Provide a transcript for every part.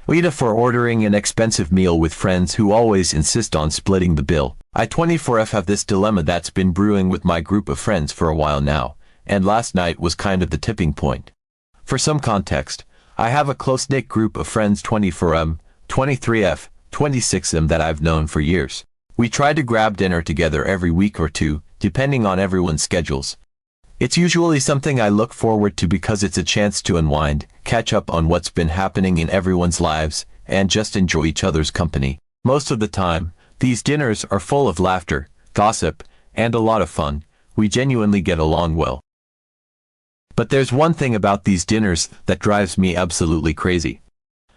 AITA for ordering an expensive meal with friends who always insist on splitting the bill. I 24F have this dilemma that's been brewing with my group of friends for a while now, and last night was kind of the tipping point. For some context, I have a close-knit group of friends 24M, 23F, 26M that I've known for years. We try to grab dinner together every week or two, depending on everyone's schedules. It's usually something I look forward to because it's a chance to unwind, catch up on what's been happening in everyone's lives, and just enjoy each other's company. Most of the time, these dinners are full of laughter, gossip, and a lot of fun. We genuinely get along well. But there's one thing about these dinners that drives me absolutely crazy.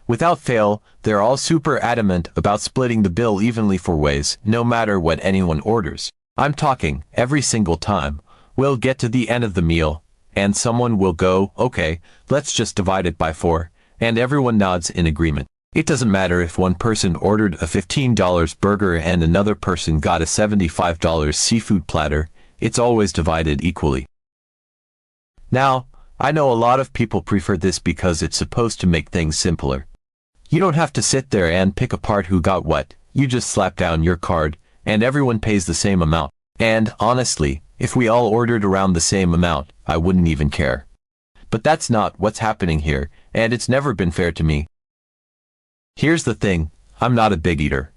Without fail, they're all super adamant about splitting the bill evenly for ways, no matter what anyone orders. I'm talking, every single time. We'll get to the end of the meal, and someone will go, okay, let's just divide it by 4, and everyone nods in agreement. It doesn't matter if one person ordered a $15 burger and another person got a $75 seafood platter, it's always divided equally. Now, I know a lot of people prefer this because it's supposed to make things simpler. You don't have to sit there and pick apart who got what, you just slap down your card, and everyone pays the same amount. And, honestly, if we all ordered around the same amount, I wouldn't even care. But that's not what's happening here, and it's never been fair to me. Here's the thing, I'm not a big eater.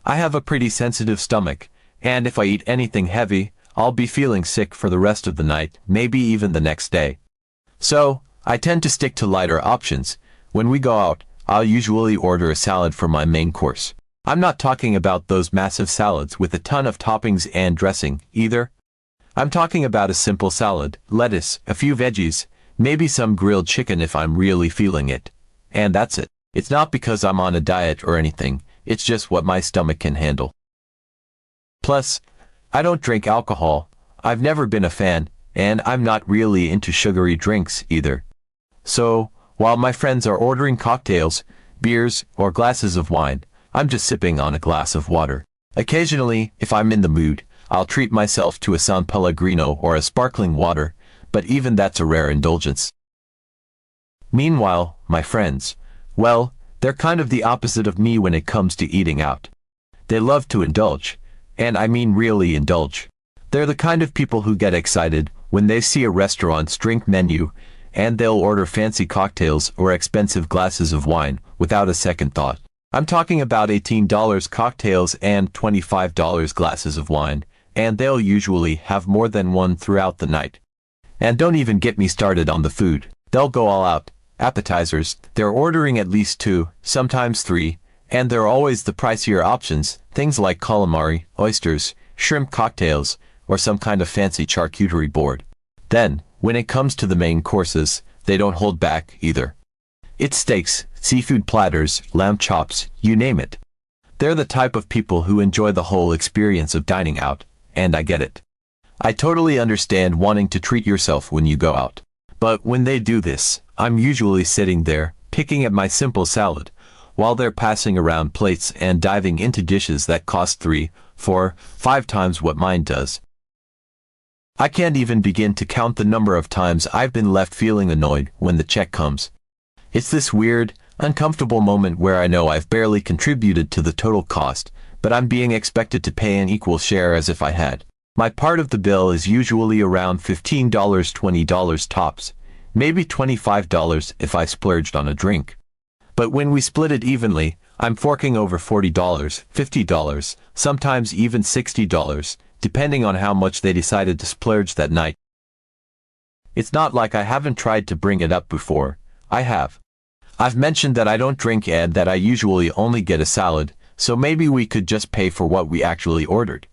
I have a pretty sensitive stomach, and if I eat anything heavy, I'll be feeling sick for the rest of the night, maybe even the next day. So, I tend to stick to lighter options. When we go out, I'll usually order a salad for my main course. I'm not talking about those massive salads with a ton of toppings and dressing, either. I'm talking about a simple salad, lettuce, a few veggies, maybe some grilled chicken if I'm really feeling it. And that's it. It's not because I'm on a diet or anything, it's just what my stomach can handle. Plus, I don't drink alcohol, I've never been a fan, and I'm not really into sugary drinks either. So, while my friends are ordering cocktails, beers, or glasses of wine, I'm just sipping on a glass of water. Occasionally, if I'm in the mood, I'll treat myself to a San Pellegrino or a sparkling water, but even that's a rare indulgence. Meanwhile, my friends, well, they're kind of the opposite of me when it comes to eating out. They love to indulge, and I mean really indulge. They're the kind of people who get excited when they see a restaurant's drink menu, and they'll order fancy cocktails or expensive glasses of wine without a second thought. I'm talking about $18 cocktails and $25 glasses of wine, and they'll usually have more than one throughout the night. And don't even get me started on the food. They'll go all out. Appetizers, they're ordering at least 2, sometimes 3, and they're always the pricier options, things like calamari, oysters, shrimp cocktails, or some kind of fancy charcuterie board. Then, when it comes to the main courses, they don't hold back either. It's steaks, seafood platters, lamb chops, you name it. They're the type of people who enjoy the whole experience of dining out, and I get it. I totally understand wanting to treat yourself when you go out. But when they do this, I'm usually sitting there, picking at my simple salad, while they're passing around plates and diving into dishes that cost 3, 4, 5 times what mine does. I can't even begin to count the number of times I've been left feeling annoyed when the check comes. It's this weird, uncomfortable moment where I know I've barely contributed to the total cost, but I'm being expected to pay an equal share as if I had. My part of the bill is usually around $15, $20 tops, maybe $25 if I splurged on a drink. But when we split it evenly, I'm forking over $40, $50, sometimes even $60, depending on how much they decided to splurge that night. It's not like I haven't tried to bring it up before. I have. I've mentioned that I don't drink and that I usually only get a salad, so maybe we could just pay for what we actually ordered.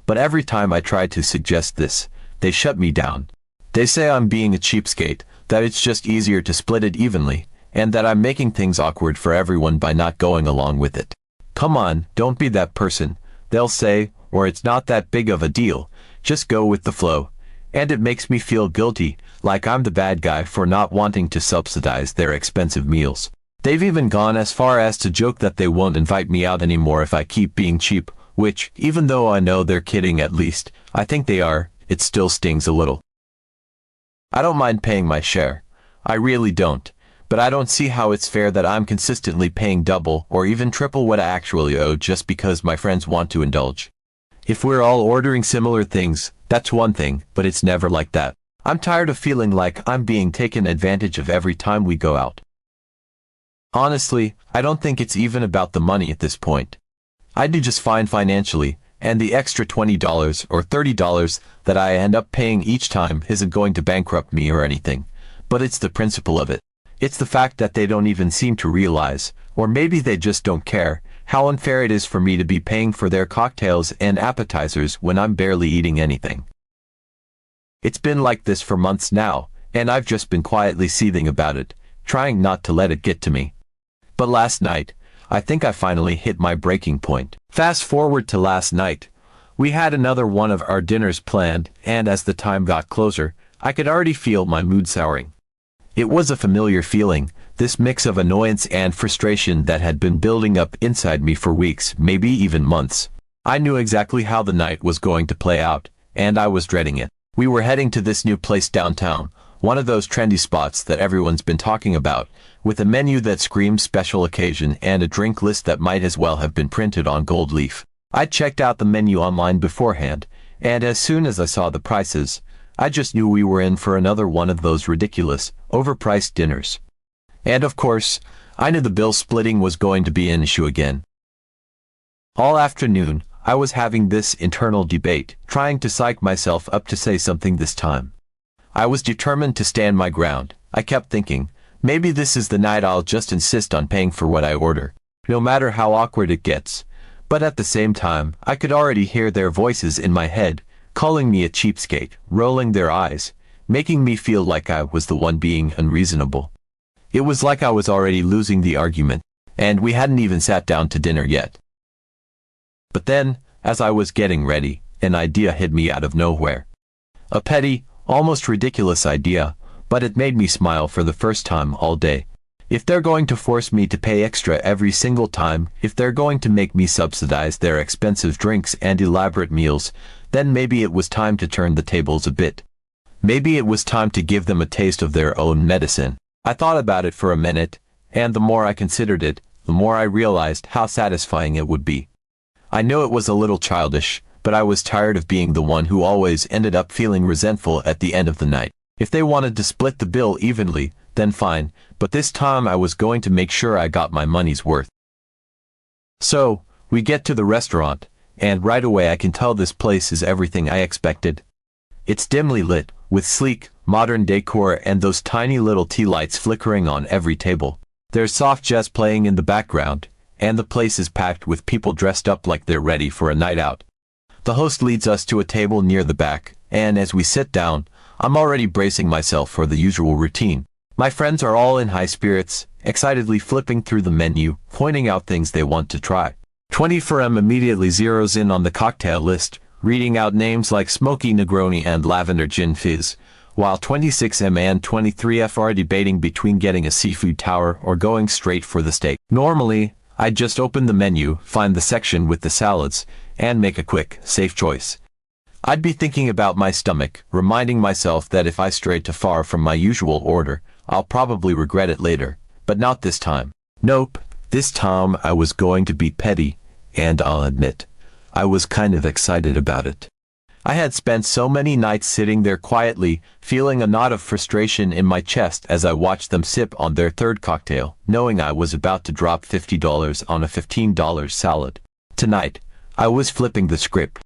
But every time I try to suggest this, they shut me down. They say I'm being a cheapskate, that it's just easier to split it evenly, and that I'm making things awkward for everyone by not going along with it. Come on, don't be that person, they'll say, or it's not that big of a deal, just go with the flow. And it makes me feel guilty, like I'm the bad guy for not wanting to subsidize their expensive meals. They've even gone as far as to joke that they won't invite me out anymore if I keep being cheap, which, even though I know they're kidding at least, I think they are, it still stings a little. I don't mind paying my share. I really don't. but I don't see how it's fair that I'm consistently paying double or even triple what I actually owe just because my friends want to indulge. If we're all ordering similar things, that's one thing, but it's never like that. I'm tired of feeling like I'm being taken advantage of every time we go out. Honestly, I don't think it's even about the money at this point. I do just fine financially, and the extra $20 or $30 that I end up paying each time isn't going to bankrupt me or anything. But it's the principle of it. It's the fact that they don't even seem to realize, or maybe they just don't care, how unfair it is for me to be paying for their cocktails and appetizers when I'm barely eating anything. It's been like this for months now, and I've just been quietly seething about it, trying not to let it get to me. But last night, I think I finally hit my breaking point. Fast forward to last night. We had another one of our dinners planned, and as the time got closer, I could already feel my mood souring. It was a familiar feeling, this mix of annoyance and frustration that had been building up inside me for weeks, maybe even months. I knew exactly how the night was going to play out, and I was dreading it. We were heading to this new place downtown, one of those trendy spots that everyone's been talking about, with a menu that screams special occasion and a drink list that might as well have been printed on gold leaf. I checked out the menu online beforehand, and as soon as I saw the prices, I just knew we were in for another one of those ridiculous, overpriced dinners. And of course, I knew the bill splitting was going to be an issue again. All afternoon, I was having this internal debate, trying to psych myself up to say something this time. I was determined to stand my ground. I kept thinking, maybe this is the night I'll just insist on paying for what I order, no matter how awkward it gets. But at the same time, I could already hear their voices in my head, calling me a cheapskate, rolling their eyes, making me feel like I was the one being unreasonable. It was like I was already losing the argument, and we hadn't even sat down to dinner yet. But then, as I was getting ready, an idea hit me out of nowhere. A petty, almost ridiculous idea, but it made me smile for the first time all day. If they're going to force me to pay extra every single time, if they're going to make me subsidize their expensive drinks and elaborate meals, then maybe it was time to turn the tables a bit. Maybe it was time to give them a taste of their own medicine. I thought about it for a minute, and the more I considered it, the more I realized how satisfying it would be. I know it was a little childish, but I was tired of being the one who always ended up feeling resentful at the end of the night. If they wanted to split the bill evenly, then fine, but this time I was going to make sure I got my money's worth. So, we get to the restaurant, and right away I can tell this place is everything I expected. It's dimly lit, with sleek, modern decor and those tiny little tea lights flickering on every table. There's soft jazz playing in the background, and the place is packed with people dressed up like they're ready for a night out. The host leads us to a table near the back, and as we sit down, I'm already bracing myself for the usual routine. My friends are all in high spirits, excitedly flipping through the menu, pointing out things they want to try. 24M immediately zeroes in on the cocktail list, reading out names like Smoky Negroni and Lavender Gin Fizz, while 26M and 23F are debating between getting a seafood tower or going straight for the steak. Normally, I'd just open the menu, find the section with the salads, and make a quick, safe choice. I'd be thinking about my stomach, reminding myself that if I stray too far from my usual order, I'll probably regret it later. But not this time. Nope, this time I was going to be petty, and I'll admit, I was kind of excited about it. I had spent so many nights sitting there quietly, feeling a knot of frustration in my chest as I watched them sip on their third cocktail, knowing I was about to drop $50 on a $15 salad. Tonight, I was flipping the script.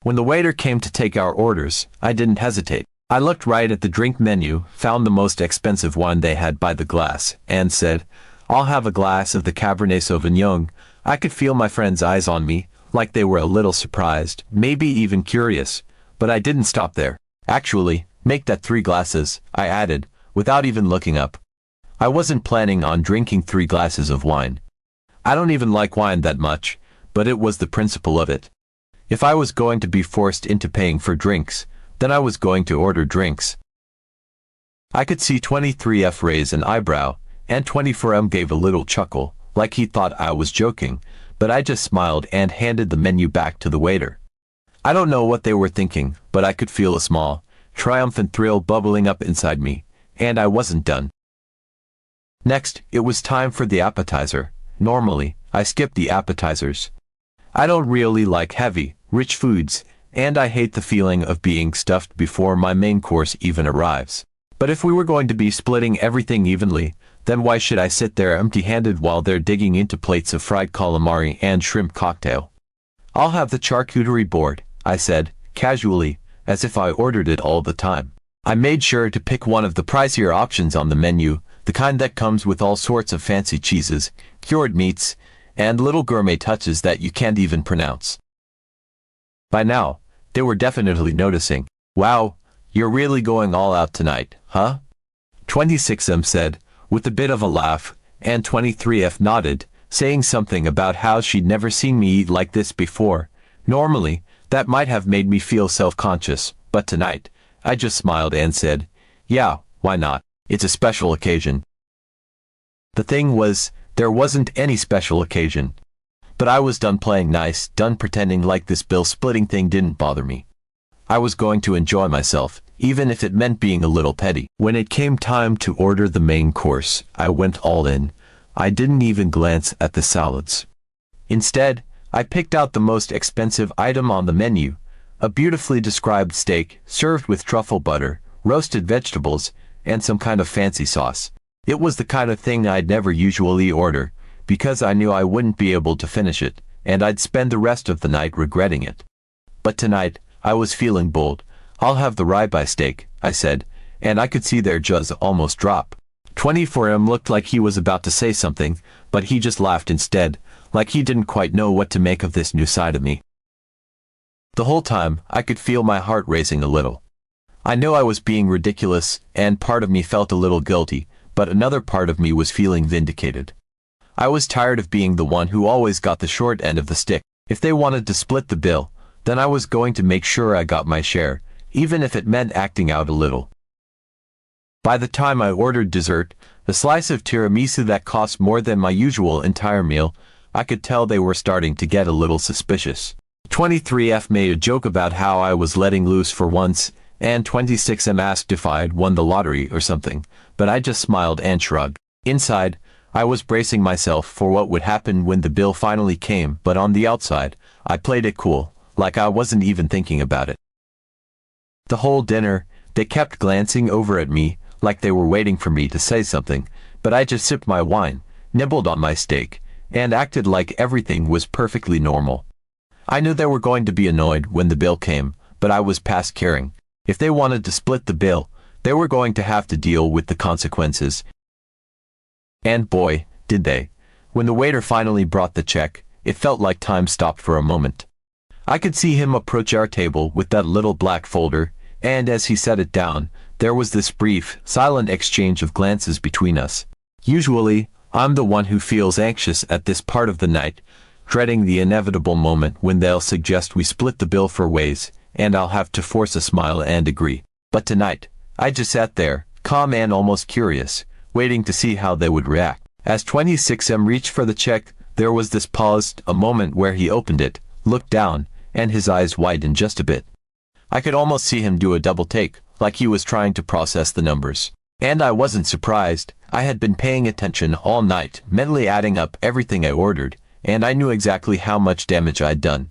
When the waiter came to take our orders, I didn't hesitate. I looked right at the drink menu, found the most expensive wine they had by the glass, and said, "I'll have a glass of the Cabernet Sauvignon." I could feel my friends' eyes on me, like they were a little surprised, maybe even curious, but I didn't stop there. "Actually, make that 3 glasses," I added, without even looking up. I wasn't planning on drinking 3 glasses of wine. I don't even like wine that much, but it was the principle of it. If I was going to be forced into paying for drinks, then I was going to order drinks. I could see 23F raise an eyebrow, and 24M gave a little chuckle, like he thought I was joking, but I just smiled and handed the menu back to the waiter. I don't know what they were thinking, but I could feel a small, triumphant thrill bubbling up inside me, and I wasn't done. Next, it was time for the appetizer. Normally, I skip the appetizers. I don't really like heavy, rich foods, and I hate the feeling of being stuffed before my main course even arrives. But if we were going to be splitting everything evenly, then why should I sit there empty-handed while they're digging into plates of fried calamari and shrimp cocktail? I'll have the charcuterie board, I said, casually, as if I ordered it all the time. I made sure to pick one of the pricier options on the menu, the kind that comes with all sorts of fancy cheeses, cured meats, and little gourmet touches that you can't even pronounce. By now, they were definitely noticing. Wow, you're really going all out tonight, huh? 26M said, with a bit of a laugh, and 23F nodded, saying something about how she'd never seen me eat like this before. Normally, that might have made me feel self-conscious, but tonight, I just smiled and said, yeah, why not? It's a special occasion. The thing was, there wasn't any special occasion. But I was done playing nice, done pretending like this bill-splitting thing didn't bother me. I was going to enjoy myself, even if it meant being a little petty. When it came time to order the main course, I went all in. I didn't even glance at the salads. Instead, I picked out the most expensive item on the menu, a beautifully described steak, served with truffle butter, roasted vegetables, and some kind of fancy sauce. It was the kind of thing I'd never usually order, because I knew I wouldn't be able to finish it, and I'd spend the rest of the night regretting it. But tonight, I was feeling bold. I'll have the ribeye steak, I said, and I could see their jaws almost drop. 24M looked like he was about to say something, but he just laughed instead, like he didn't quite know what to make of this new side of me. The whole time, I could feel my heart racing a little. I knew I was being ridiculous, and part of me felt a little guilty, but another part of me was feeling vindicated. I was tired of being the one who always got the short end of the stick. If they wanted to split the bill, then I was going to make sure I got my share, even if it meant acting out a little. By the time I ordered dessert, a slice of tiramisu that cost more than my usual entire meal, I could tell they were starting to get a little suspicious. 23F made a joke about how I was letting loose for once, and 26M asked if I had won the lottery or something, but I just smiled and shrugged. Inside, I was bracing myself for what would happen when the bill finally came, but on the outside, I played it cool, like I wasn't even thinking about it. The whole dinner, they kept glancing over at me, like they were waiting for me to say something, but I just sipped my wine, nibbled on my steak, and acted like everything was perfectly normal. I knew they were going to be annoyed when the bill came, but I was past caring. If they wanted to split the bill, they were going to have to deal with the consequences. And boy, did they. When the waiter finally brought the check, it felt like time stopped for a moment. I could see him approach our table with that little black folder, and as he set it down, there was this brief, silent exchange of glances between us. Usually, I'm the one who feels anxious at this part of the night, dreading the inevitable moment when they'll suggest we split the bill for ways, and I'll have to force a smile and agree. But tonight, I just sat there, calm and almost curious, waiting to see how they would react. As 26M reached for the check, there was this pause, a moment where he opened it, looked down, and his eyes widened just a bit. I could almost see him do a double take, like he was trying to process the numbers. And I wasn't surprised. I had been paying attention all night, mentally adding up everything I ordered, and I knew exactly how much damage I'd done.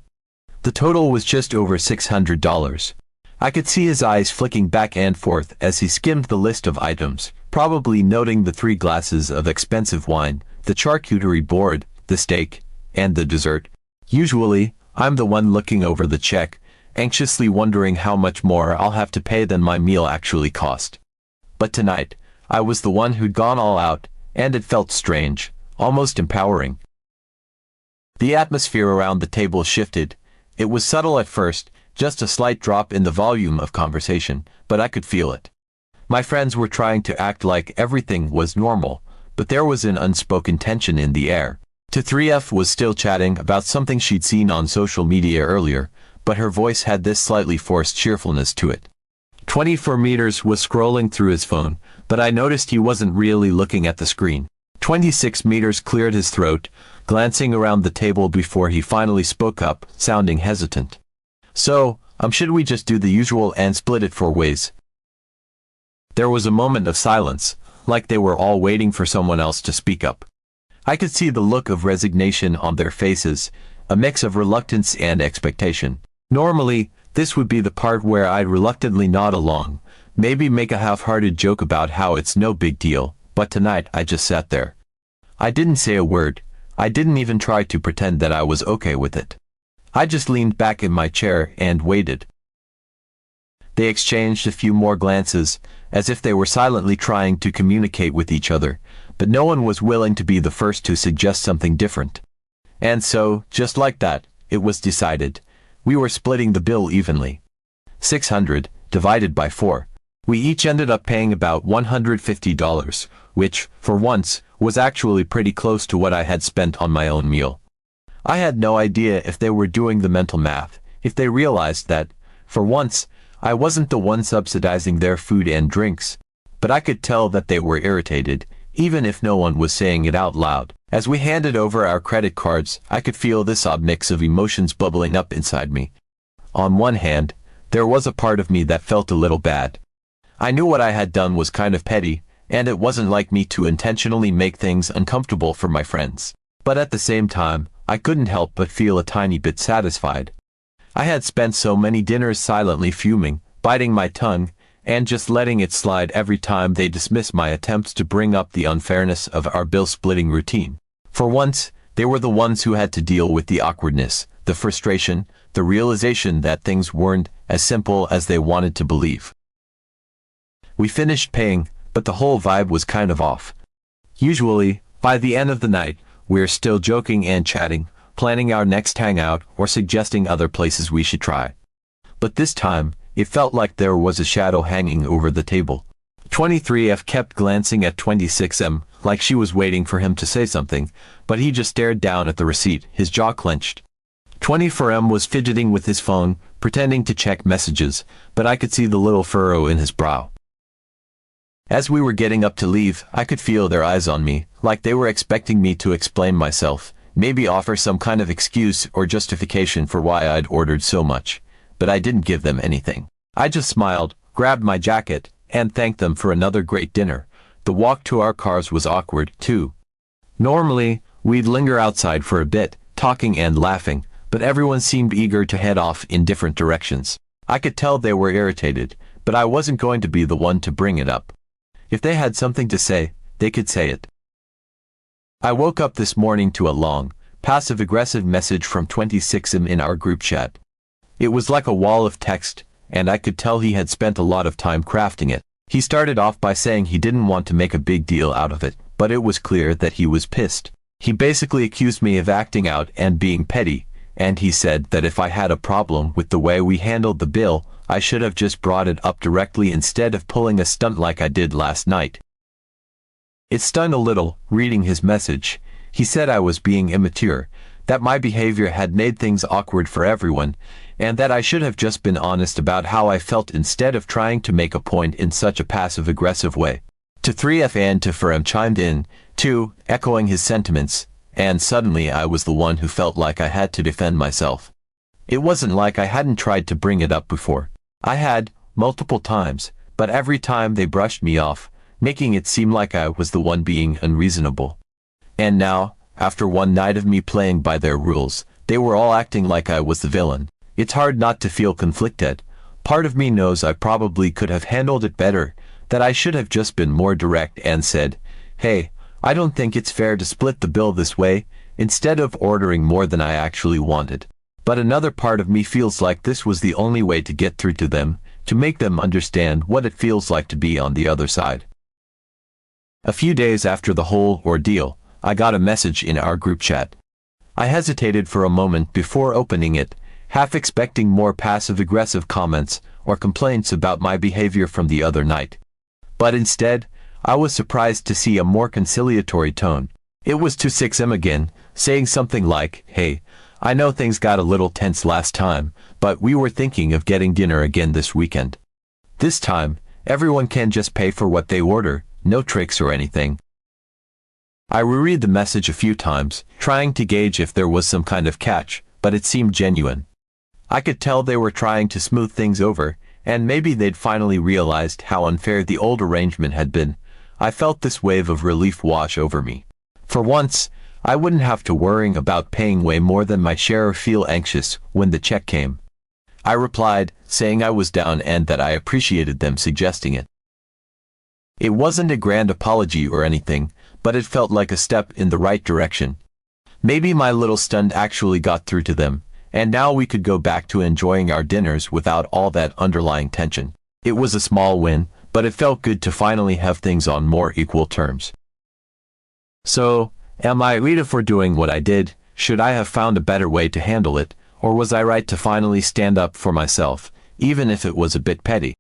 The total was just over $600. I could see his eyes flicking back and forth as he skimmed the list of items, probably noting the 3 glasses of expensive wine, the charcuterie board, the steak, and the dessert. Usually, I'm the one looking over the check, anxiously wondering how much more I'll have to pay than my meal actually cost. But tonight, I was the one who'd gone all out, and it felt strange, almost empowering. The atmosphere around the table shifted. It was subtle at first, just a slight drop in the volume of conversation, but I could feel it. My friends were trying to act like everything was normal, but there was an unspoken tension in the air. 3F was still chatting about something she'd seen on social media earlier, but her voice had this slightly forced cheerfulness to it. 24 meters was scrolling through his phone, but I noticed he wasn't really looking at the screen. 26 meters cleared his throat, glancing around the table before he finally spoke up, sounding hesitant. So, should we just do the usual and split it 4 ways? There was a moment of silence, like they were all waiting for someone else to speak up. I could see the look of resignation on their faces, a mix of reluctance and expectation. Normally, this would be the part where I'd reluctantly nod along, maybe make a half-hearted joke about how it's no big deal, but tonight I just sat there. I didn't say a word. I didn't even try to pretend that I was okay with it. I just leaned back in my chair and waited. They exchanged a few more glances, as if they were silently trying to communicate with each other, but no one was willing to be the first to suggest something different. And so, just like that, it was decided. We were splitting the bill evenly. 600, divided by 4. We each ended up paying about $150, which, for once, was actually pretty close to what I had spent on my own meal. I had no idea if they were doing the mental math, if they realized that, for once, I wasn't the one subsidizing their food and drinks, but I could tell that they were irritated, even if no one was saying it out loud. As we handed over our credit cards, I could feel this odd mix of emotions bubbling up inside me. On one hand, there was a part of me that felt a little bad. I knew what I had done was kind of petty, and it wasn't like me to intentionally make things uncomfortable for my friends. But at the same time, I couldn't help but feel a tiny bit satisfied. I had spent so many dinners silently fuming, biting my tongue, and just letting it slide every time they dismissed my attempts to bring up the unfairness of our bill-splitting routine. For once, they were the ones who had to deal with the awkwardness, the frustration, the realization that things weren't as simple as they wanted to believe. We finished paying, but the whole vibe was kind of off. Usually, by the end of the night, we're still joking and chatting, planning our next hangout or suggesting other places we should try. But this time, it felt like there was a shadow hanging over the table. 23F kept glancing at 26M, like she was waiting for him to say something, but he just stared down at the receipt, his jaw clenched. 24M was fidgeting with his phone, pretending to check messages, but I could see the little furrow in his brow. As we were getting up to leave, I could feel their eyes on me, like they were expecting me to explain myself, maybe offer some kind of excuse or justification for why I'd ordered so much. But I didn't give them anything. I just smiled, grabbed my jacket, and thanked them for another great dinner. The walk to our cars was awkward, too. Normally, we'd linger outside for a bit, talking and laughing, but everyone seemed eager to head off in different directions. I could tell they were irritated, but I wasn't going to be the one to bring it up. If they had something to say, they could say it. I woke up this morning to a long, passive-aggressive message from 26M in our group chat. It was like a wall of text, and I could tell he had spent a lot of time crafting it. He started off by saying he didn't want to make a big deal out of it, but it was clear that he was pissed. He basically accused me of acting out and being petty, and he said that if I had a problem with the way we handled the bill, I should have just brought it up directly instead of pulling a stunt like I did last night. It stung a little, reading his message. He said I was being immature, that my behavior had made things awkward for everyone, and that I should have just been honest about how I felt instead of trying to make a point in such a passive-aggressive way. To 3F and to 4M chimed in, too, echoing his sentiments, and suddenly I was the one who felt like I had to defend myself. It wasn't like I hadn't tried to bring it up before. I had, multiple times, but every time they brushed me off, making it seem like I was the one being unreasonable. And now, after one night of me playing by their rules, they were all acting like I was the villain. It's hard not to feel conflicted. Part of me knows I probably could have handled it better, that I should have just been more direct and said, "Hey, I don't think it's fair to split the bill this way," instead of ordering more than I actually wanted. But another part of me feels like this was the only way to get through to them, to make them understand what it feels like to be on the other side. A few days after the whole ordeal, I got a message in our group chat. I hesitated for a moment before opening it, half expecting more passive-aggressive comments or complaints about my behavior from the other night. But instead, I was surprised to see a more conciliatory tone. It was to 6M again, saying something like, "Hey, I know things got a little tense last time, but we were thinking of getting dinner again this weekend. This time, everyone can just pay for what they order, no tricks or anything." I reread the message a few times, trying to gauge if there was some kind of catch, but it seemed genuine. I could tell they were trying to smooth things over, and maybe they'd finally realized how unfair the old arrangement had been. I felt this wave of relief wash over me. For once, I wouldn't have to worry about paying way more than my share or feel anxious when the check came. I replied, saying I was down and that I appreciated them suggesting it. It wasn't a grand apology or anything, but it felt like a step in the right direction. Maybe my little stunt actually got through to them, and now we could go back to enjoying our dinners without all that underlying tension. It was a small win, but it felt good to finally have things on more equal terms. So, am I AITA for doing what I did? Should I have found a better way to handle it, or was I right to finally stand up for myself, even if it was a bit petty?